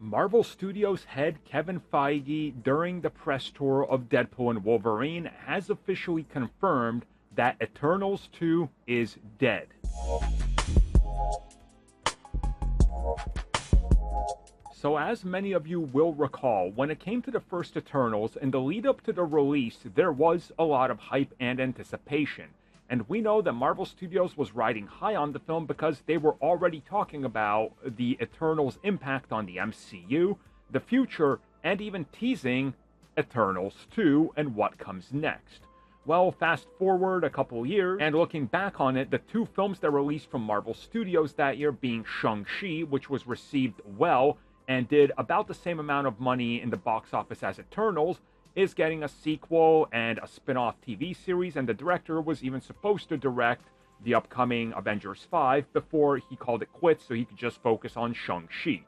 Marvel Studios head Kevin Feige, during the press tour of Deadpool and Wolverine, has officially confirmed that Eternals 2 is dead. So as many of you will recall, when it came to the first Eternals, in the lead up to the release, there was a lot of hype and anticipation. And we know that Marvel Studios was riding high on the film because they were already talking about the Eternals' impact on the MCU, the future, and even teasing Eternals 2 and what comes next. Well, fast forward a couple years, and looking back on it, the two films that released from Marvel Studios that year being Shang-Chi, which was received well and did about the same amount of money in the box office as Eternals, is getting a sequel and a spin-off TV series, and the director was even supposed to direct the upcoming Avengers 5 before he called it quits so he could just focus on Shang-Chi.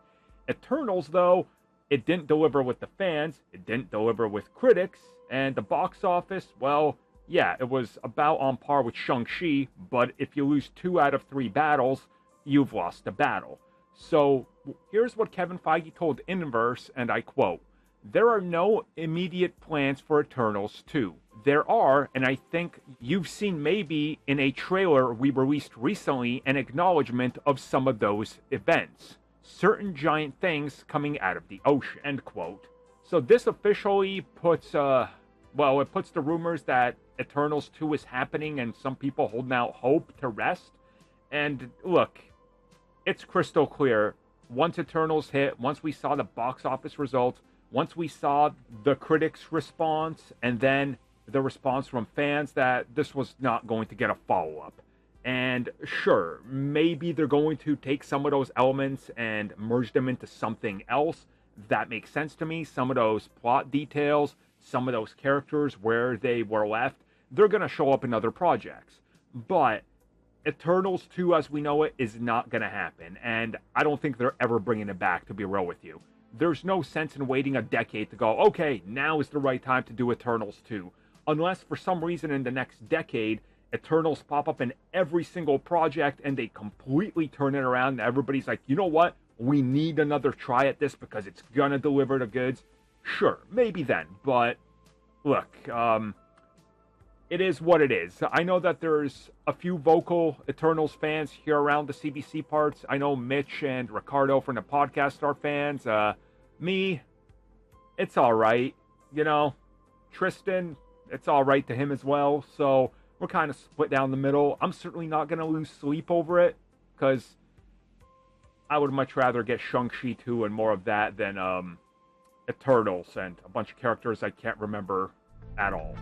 Eternals, though, it didn't deliver with the fans, it didn't deliver with critics, and the box office, well, yeah, it was about on par with Shang-Chi, but if you lose 2 out of 3 battles, you've lost the battle. So here's what Kevin Feige told Inverse, and I quote, "There are no immediate plans for Eternals 2. There are, and I think you've seen maybe in a trailer we released recently, an acknowledgement of some of those events. Certain giant things coming out of the ocean," end quote. So this officially puts, it puts the rumors that Eternals 2 is happening and some people holding out hope to rest. And look, it's crystal clear. Once Eternals hit, once we saw the box office results, once we saw the critics' response, and then the response from fans, that this was not going to get a follow-up. And sure, maybe they're going to take some of those elements and merge them into something else. That makes sense to me. Some of those plot details, some of those characters, where they were left, they're going to show up in other projects. But Eternals 2, as we know it, is not going to happen. And I don't think they're ever bringing it back, to be real with you. There's no sense in waiting a decade to go, okay, now is the right time to do Eternals 2. Unless for some reason in the next decade, Eternals pop up in every single project and they completely turn it around and everybody's like, you know what? We need another try at this because it's gonna deliver the goods. Sure, maybe then. But look, it is what it is. I know that there's a few vocal Eternals fans here around the CBC parts. I know Mitch and Ricardo from the podcast are fans. Me, it's alright. You know, Tristan, it's alright to him as well. So we're kind of split down the middle. I'm certainly not going to lose sleep over it, because I would much rather get Shang-Chi 2 and more of that than Eternals and a bunch of characters I can't remember at all.